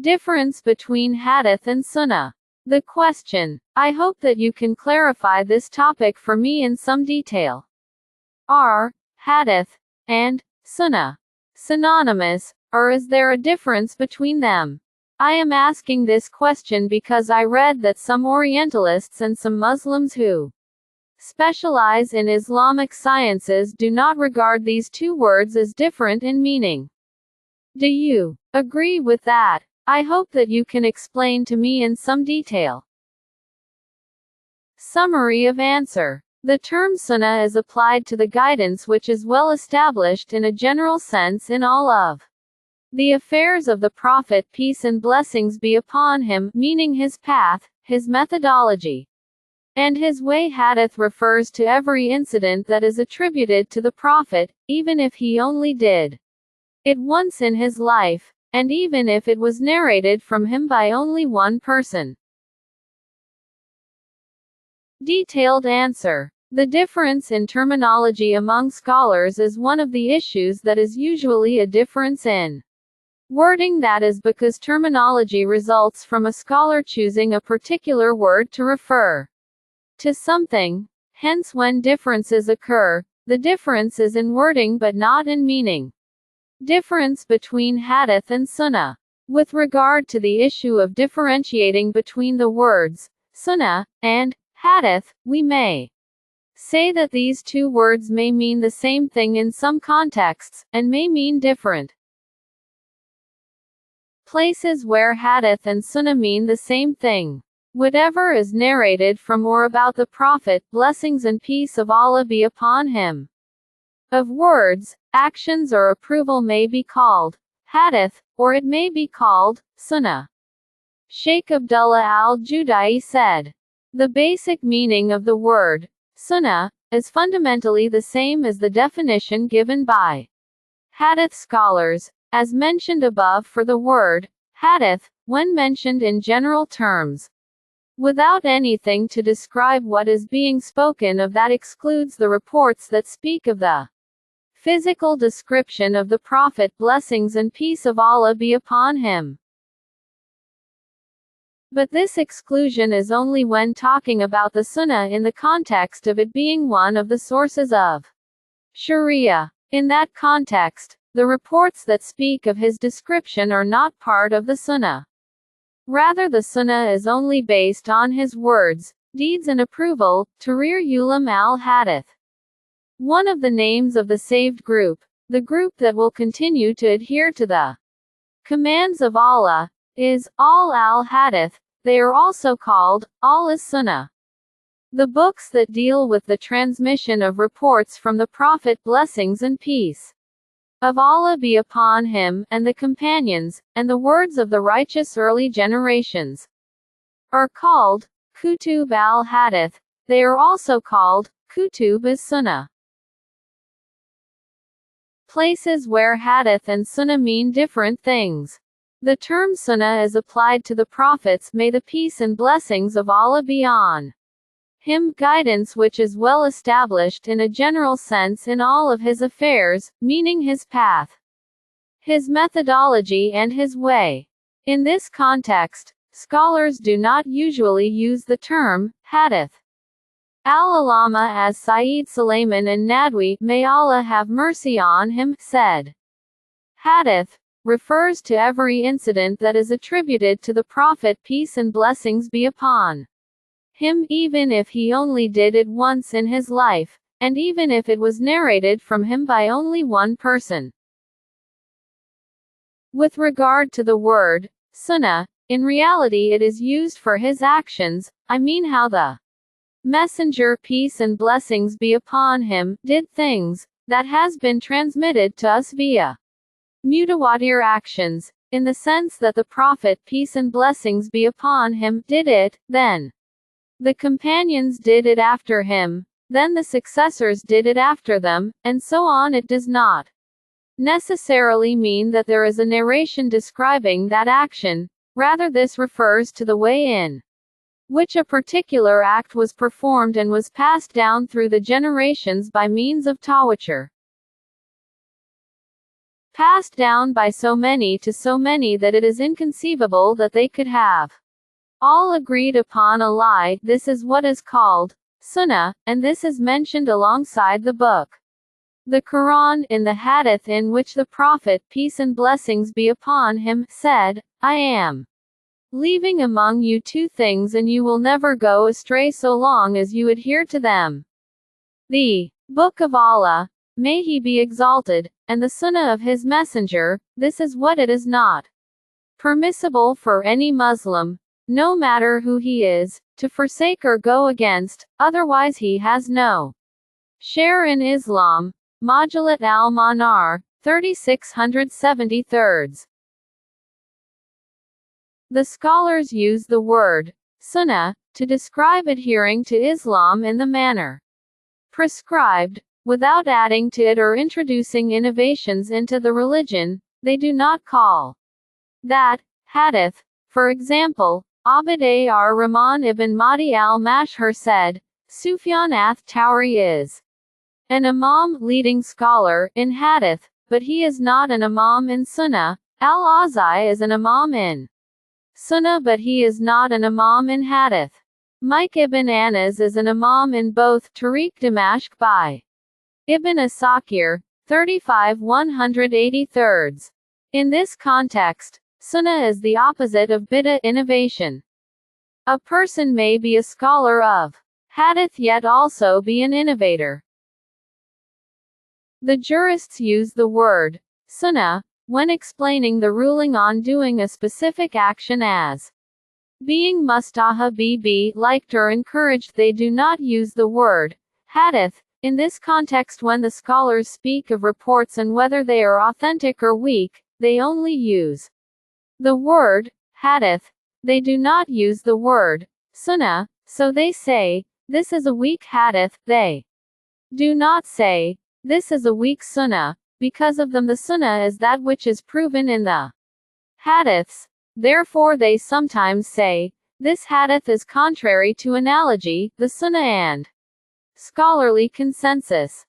Difference between Hadith and Sunnah. The question. I hope that you can clarify this topic for me in some detail. Are Hadith and Sunnah synonymous, or is there a difference between them? I am asking this question because I read that some Orientalists and some Muslims who specialize in Islamic sciences do not regard these two words as different in meaning. Do you agree with that? I hope that you can explain to me in some detail. Summary of answer. The term Sunnah is applied to the guidance which is well established in a general sense in all of the affairs of the Prophet, peace and blessings be upon him, meaning his path, his methodology, and his way. Hadith refers to every incident that is attributed to the Prophet, even if he only did it once in his life, and even if it was narrated from him by only one person. Detailed answer. The difference in terminology among scholars is one of the issues that is usually a difference in wording. That is because terminology results from a scholar choosing a particular word to refer to something. Hence, when differences occur, the difference is in wording but not in meaning. Difference between Hadith and Sunnah. With regard to the issue of differentiating between the words Sunnah and Hadith, we may say that these two words may mean the same thing in some contexts, and may mean different places where Hadith and Sunnah mean the same thing. Whatever is narrated from or about the Prophet, blessings and peace of Allah be upon him, of words, actions or approval, may be called Hadith, or it may be called Sunnah. Sheikh Abdullah al-Judai said, the basic meaning of the word Sunnah is fundamentally the same as the definition given by Hadith scholars, as mentioned above. For the word Hadith, when mentioned in general terms, without anything to describe what is being spoken of, that excludes the reports that speak of the physical description of the Prophet, blessings and peace of Allah be upon him. But this exclusion is only when talking about the Sunnah in the context of it being one of the sources of Sharia. In that context, the reports that speak of his description are not part of the Sunnah. Rather, the Sunnah is only based on his words, deeds and approval. Tahrir Ulam al-Hadith. One of the names of the saved group, the group that will continue to adhere to the commands of Allah, is al-Hadith. They are also called al-Sunnah. The books that deal with the transmission of reports from the Prophet, blessings and peace of Allah be upon him, and the companions, and the words of the righteous early generations, are called Kutub al-Hadith. They are also called Kutub as-Sunnah. Places where Hadith and Sunnah mean different things. The term Sunnah is applied to the Prophets, may the peace and blessings of Allah be on him, guidance which is well established in a general sense in all of his affairs, meaning his path, his methodology and his way. In this context, scholars do not usually use the term Hadith. Al-Alama as Sayyid Sulaiman and Nadwi, may Allah have mercy on him, said, Hadith refers to every incident that is attributed to the Prophet, peace and blessings be upon him, even if he only did it once in his life, and even if it was narrated from him by only one person. With regard to the word Sunnah, in reality it is used for his actions, I mean how the Messenger, peace and blessings be upon him, did things that has been transmitted to us via mutawatir actions, in the sense that the Prophet, peace and blessings be upon him, did it, then the companions did it after him, then the successors did it after them, and so on. It does not necessarily mean that there is a narration describing that action, rather this refers to the way in which a particular act was performed and was passed down through the generations by means of tawatur. passed down by so many to so many that it is inconceivable that they could have all agreed upon a lie. This is what is called Sunnah, and this is mentioned alongside the book, the Quran, in the Hadith in which the Prophet, peace and blessings be upon him, said, I am leaving among you two things and you will never go astray so long as you adhere to them. The Book of Allah, may He be exalted, and the Sunnah of His Messenger. This is what it is not permissible for any Muslim, no matter who he is, to forsake or go against, otherwise he has no share in Islam. Majalat al-Manar, 3673. The scholars use the word sunnah to describe adhering to Islam in the manner prescribed, without adding to it or introducing innovations into the religion. They do not call that hadith. For example, Abd ar-Rahman ibn Mahdi al-Mashhur said, Sufyan ath-Tawri is an imam, leading scholar, in hadith, but he is not an imam in sunnah. Al-Azai is an imam in sunnah but he is not an imam in hadith. Mike ibn Anas is an imam in both. Tariq Damashq by Ibn Asakir, 35-183. In this context, sunnah is the opposite of bid'ah, innovation. A person may be a scholar of hadith yet also be an innovator. The jurists use the word sunnah when explaining the ruling on doing a specific action as being mustahabi, liked or encouraged. They do not use the word hadith in this context when the scholars speak of reports and whether they are authentic or weak. They only use the word hadith. They do not use the word sunnah, so they say, this is a weak hadith. They do not say, this is a weak sunnah. Because of them the sunnah is that which is proven in the hadiths. Therefore they sometimes say, this hadith is contrary to analogy, the sunnah and scholarly consensus.